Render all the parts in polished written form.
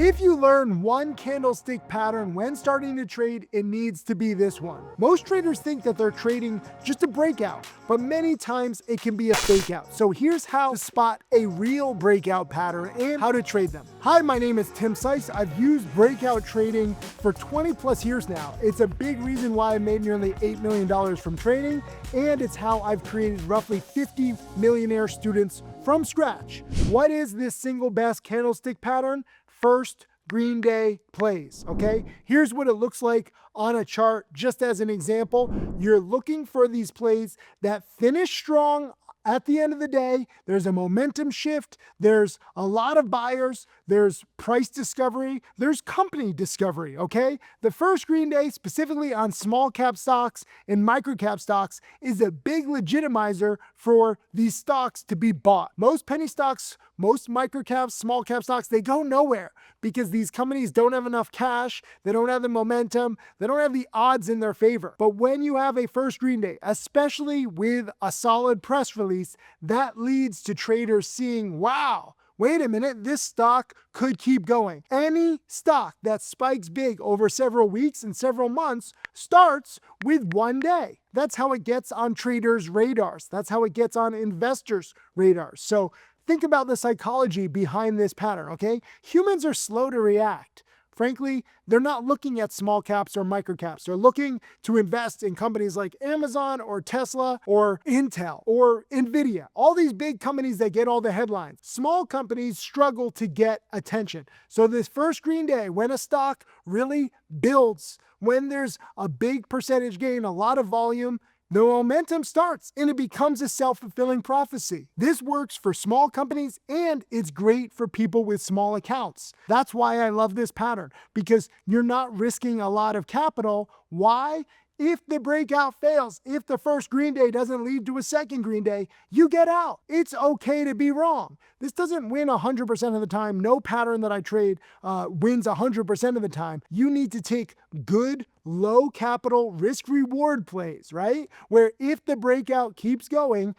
If you learn one candlestick pattern when starting to trade, it needs to be this one. Most traders think that they're trading just a breakout, but many times it can be a fake out. So here's how to spot a real breakout pattern and how to trade them. Hi, my name is Tim Sykes. I've used breakout trading for 20 plus years now. It's a big reason why I made nearly $8 million from trading, and it's how I've created roughly 50 millionaire students from scratch. What is this single best candlestick pattern? First green day plays, okay? Here's what it looks like on a chart. Just as an example, you're looking for these plays that finish strong at the end of the day. There's a momentum shift, there's a lot of buyers, there's price discovery, there's company discovery, okay? The first green day, specifically on small cap stocks and micro cap stocks, is a big legitimizer for these stocks to be bought. Most penny stocks, most micro caps, small cap stocks, they go nowhere because these companies don't have enough cash, they don't have the momentum, they don't have the odds in their favor. But when you have a first green day, especially with a solid press release, that leads to traders seeing, wow, wait a minute, this stock could keep going. Any stock that spikes big over several weeks and several months starts with one day. That's how it gets on traders' radars. That's how it gets on investors' radars. So think about the psychology behind this pattern, okay? Humans are slow to react. Frankly, they're not looking at small caps or micro caps. They're looking to invest in companies like Amazon or Tesla or Intel or Nvidia, all these big companies that get all the headlines. Small companies struggle to get attention. So this first green day, when a stock really builds, when there's a big percentage gain, a lot of volume, the momentum starts and it becomes a self-fulfilling prophecy. This works for small companies and it's great for people with small accounts. That's why I love this pattern, because you're not risking a lot of capital. Why? If the breakout fails, if the first green day doesn't lead to a second green day, you get out. It's okay to be wrong. This doesn't win 100% of the time. No pattern that I trade wins 100% of the time. You need to take good, low capital risk reward plays, right? Where if the breakout keeps going,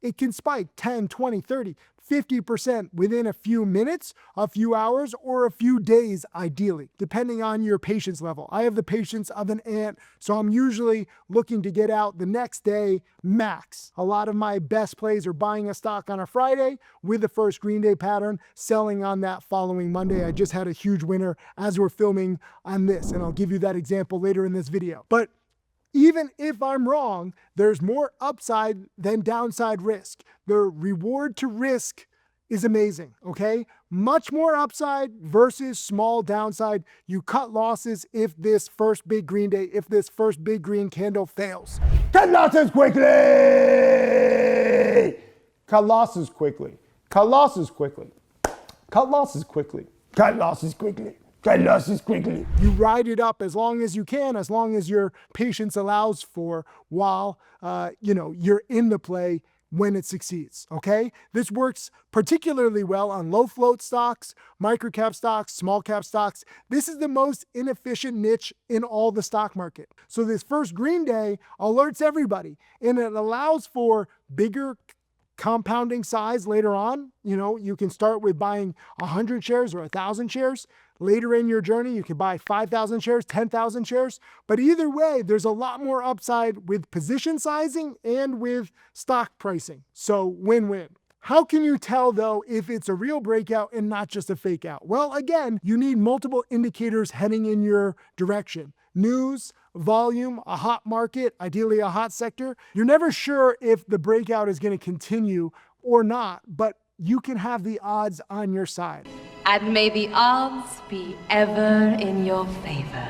it can spike 10, 20, 30, 50% within a few minutes, a few hours, or a few days, ideally, depending on your patience level. I have the patience of an ant, so I'm usually looking to get out the next day max. A lot of my best plays are buying a stock on a Friday with the first green day pattern, selling on that following Monday. I just had a huge winner as we're filming on this, and I'll give you that example later in this video. But even if I'm wrong, there's more upside than downside risk. The reward to risk is amazing, okay? Much more upside versus small downside. You cut losses if this first big green day, if this first big green candle fails. Cut losses quickly! Cut losses quickly. Cut losses quickly. Cut losses quickly. Cut losses quickly. Cut losses quickly. You ride it up as long as you can, as long as your patience allows for, while you're in the play when it succeeds, okay? This works particularly well on low float stocks, micro cap stocks, small cap stocks. This is the most inefficient niche in all the stock market. So this first green day alerts everybody, and it allows for bigger compounding size later on. You can start with buying 100 shares or 1,000 shares. Later in your journey, you can buy 5,000 shares, 10,000 shares. But either way, there's a lot more upside with position sizing and with stock pricing. So win-win. How can you tell, though, if it's a real breakout and not just a fake out? Well, again, you need multiple indicators heading in your direction. News, volume, a hot market, ideally a hot sector. You're never sure if the breakout is going to continue or not, but you can have the odds on your side. And may the odds be ever in your favor.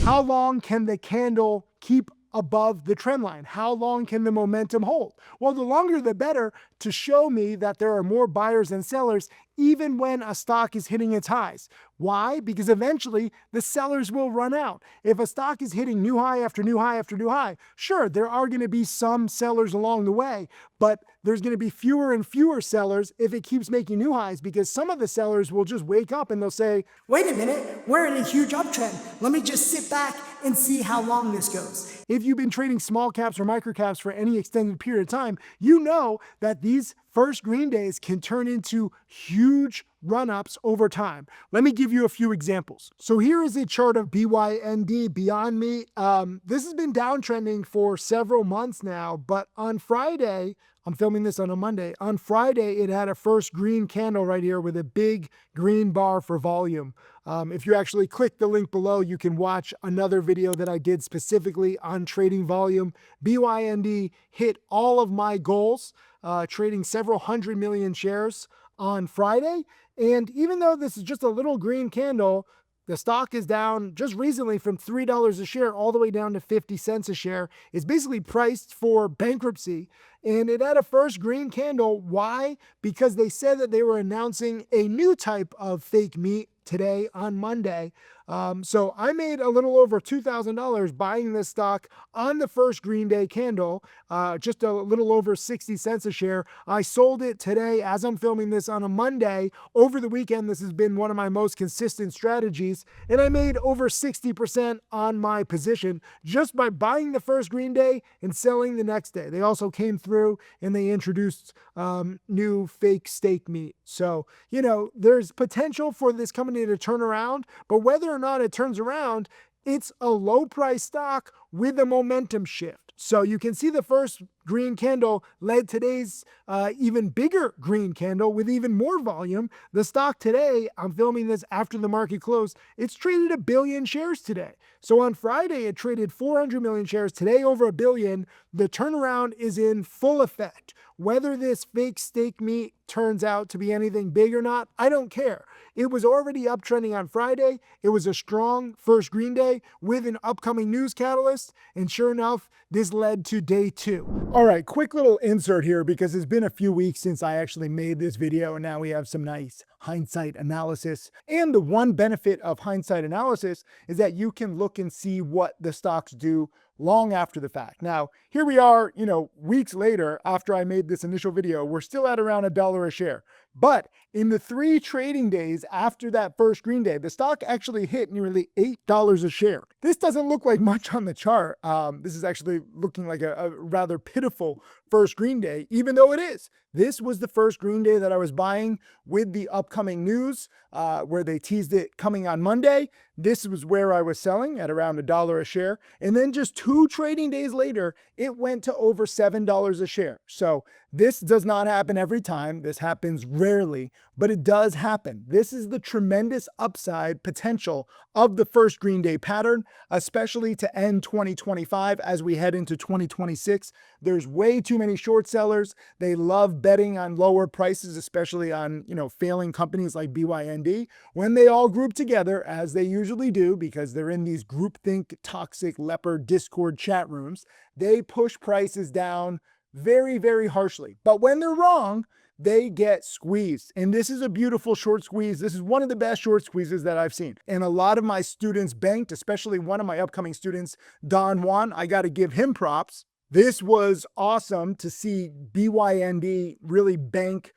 How long can the candle keep above the trend line? How long can the momentum hold? Well, the longer the better, to show me that there are more buyers than sellers even when a stock is hitting its highs. Why? Because eventually the sellers will run out. If a stock is hitting new high after new high after new high, sure, there are going to be some sellers along the way, but there's going to be fewer and fewer sellers if it keeps making new highs, because some of the sellers will just wake up and they'll say, wait a minute, we're in a huge uptrend. Let me just sit back and see how long this goes. If you've been trading small caps or micro caps for any extended period of time, you know that these first green days can turn into huge run-ups over time. Let me give you a few examples. So here is a chart of BYND, Beyond Meat. This has been downtrending for several months now, but on Friday, I'm filming this on a Monday. On Friday, it had a first green candle right here with a big green bar for volume. If you actually click the link below, you can watch another video that I did specifically on trading volume. BYND hit all of my goals, trading several 100 million shares on Friday. And even though this is just a little green candle, the stock is down just recently from $3 a share all the way down to 50 cents a share. It's basically priced for bankruptcy. And it had a first green candle. Why? Because they said that they were announcing a new type of fake meat today on Monday. So I made a little over $2,000 buying this stock on the first green day candle, just a little over 60 cents a share. I sold it today as I'm filming this on a Monday. Over the weekend, this has been one of my most consistent strategies, and I made over 60% on my position just by buying the first green day and selling the next day. They also came through and they introduced new fake steak meat. So, you know, there's potential for this company to turn around, but whether or not it turns around, it's a low price stock with a momentum shift. So you can see the first green candle led today's even bigger green candle with even more volume. The stock today, I'm filming this after the market closed, it's traded 1 billion shares today. So on Friday, it traded 400 million shares. Today, over 1 billion. The turnaround is in full effect. Whether this fake steak meat turns out to be anything big or not, I don't care. It was already uptrending on Friday. It was a strong first green day with an upcoming news catalyst. And sure enough, this led to day 2. All right, quick little insert here because it's been a few weeks since I actually made this video, and now we have some nice hindsight analysis. And the one benefit of hindsight analysis is that you can look and see what the stocks do long after the fact. Now, here we are, you know, weeks later after I made this initial video, we're still at around $1 a share. But in the 3 trading days after that first green day, the stock actually hit nearly $8 a share. This doesn't look like much on the chart. This is actually looking like a rather pitiful first green day, even though it is. This was the first green day that I was buying with the upcoming news, where they teased it coming on Monday. This was where I was selling at around $1 a share. And then just 2 trading days later, it went to over $7 a share. So this does not happen every time. This happens rarely, but it does happen. This is the tremendous upside potential of the first green day pattern, especially to end 2025 as we head into 2026. There's way too many short sellers. They love betting on lower prices, especially on, you know, failing companies like BYND. When they all group together, as they usually do, because they're in these groupthink, toxic, leopard Discord chat rooms, they push prices down very, very harshly. But when they're wrong, they get squeezed. And this is a beautiful short squeeze. This is one of the best short squeezes that I've seen. And a lot of my students banked, especially one of my upcoming students, Don Juan. I got to give him props. This was awesome to see BYND really bank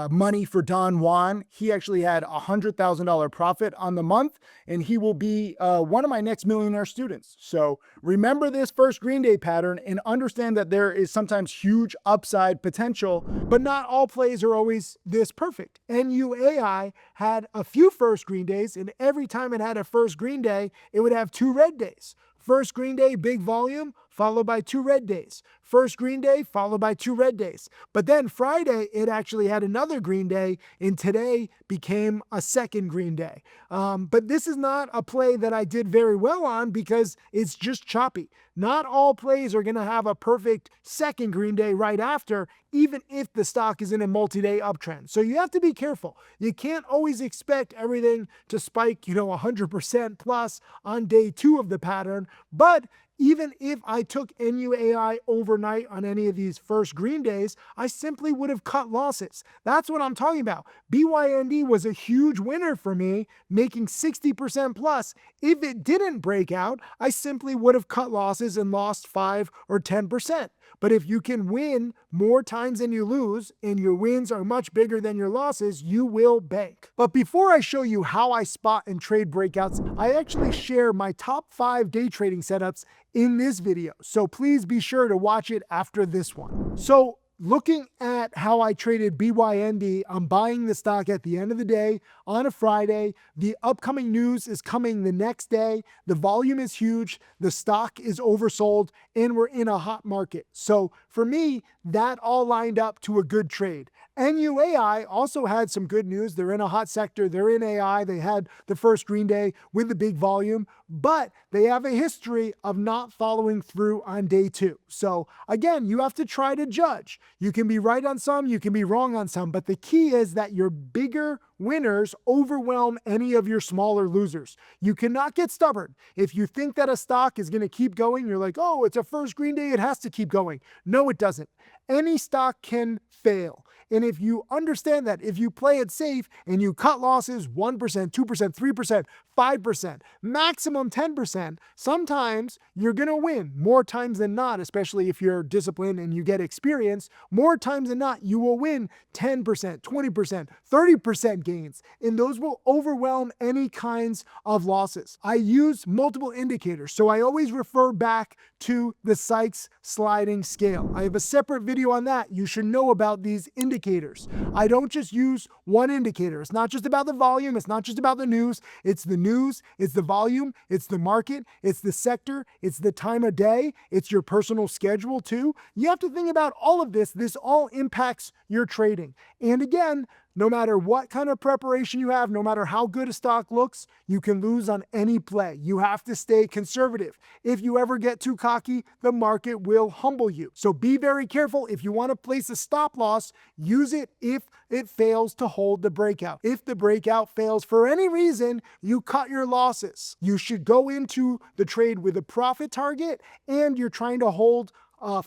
money for Don Juan. He actually had $100,000 profit on the month, and he will be one of my next millionaire students. So remember this first green day pattern and understand that there is sometimes huge upside potential, but not all plays are always this perfect. NUAI had a few first green days, and every time it had a first green day, it would have 2 red days. First green day, big volume, followed by 2 red days. First green day, followed by 2 red days. But then Friday, it actually had another green day, and today became a second green day. But this is not a play that I did very well on because it's just choppy. Not all plays are going to have a perfect second green day right after, even if the stock is in a multi-day uptrend. So you have to be careful. You can't always expect everything to spike, 100% plus on day 2 of the pattern. But even if I took NUAI overnight on any of these first green days, I simply would have cut losses. That's what I'm talking about. BYND was a huge winner for me, making 60% plus. If it didn't break out, I simply would have cut losses and lost 5 or 10%. But if you can win more times than you lose, and your wins are much bigger than your losses, you will bank. But before I show you how I spot and trade breakouts, I actually share my top 5 day trading setups in this video. So please be sure to watch it after this one. So looking at how I traded BYND, I'm buying the stock at the end of the day on a Friday. The upcoming news is coming the next day. The volume is huge. The stock is oversold and we're in a hot market. So for me, that all lined up to a good trade. NUAI also had some good news. They're in a hot sector. They're in AI. They had the first green day with the big volume, but they have a history of not following through on day two. So again, you have to try to judge. You can be right on some, you can be wrong on some, but the key is that your bigger winners overwhelm any of your smaller losers. You cannot get stubborn. If you think that a stock is going to keep going, you're like, oh, it's a first green day, it has to keep going. No, it doesn't. Any stock can fail. And if you understand that, if you play it safe and you cut losses 1%, 2%, 3%, 5%, maximum 10%, sometimes you're going to win more times than not, especially if you're disciplined and you get experience. More times than not, you will win 10%, 20%, 30% gains, and those will overwhelm any kinds of losses. I use multiple indicators, so I always refer back to the Sykes sliding scale. I have a separate video on that. You should know about these indicators. I don't just use one indicator. It's not just about the volume. It's not just about the news. It's the news, it's the volume, it's the market, it's the sector, it's the time of day, it's your personal schedule too. You have to think about all of this. This all impacts your trading. And again, no matter what kind of preparation you have, no matter how good a stock looks, you can lose on any play. You have to stay conservative. If you ever get too cocky, the market will humble you. So be very careful. If you want to place a stop loss, use it if it fails to hold the breakout. If the breakout fails for any reason, you cut your losses. You should go into the trade with a profit target and you're trying to hold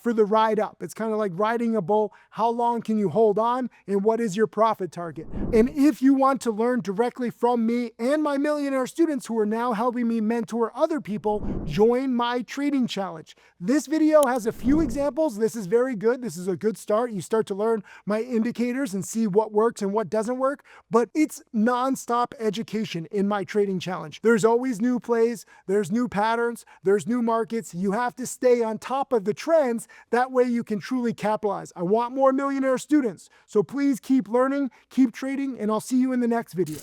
for the ride up. It's kind of like riding a bull. How long can you hold on and what is your profit target? And if you want to learn directly from me and my millionaire students who are now helping me mentor other people, join my trading challenge. This video has a few examples. This is very good. This is a good start. You start to learn my indicators and see what works and what doesn't work, but it's nonstop education in my trading challenge. There's always new plays, there's new patterns, there's new markets. You have to stay on top of the trend. That way you can truly capitalize. I want more millionaire students. So please keep learning, keep trading, and I'll see you in the next video.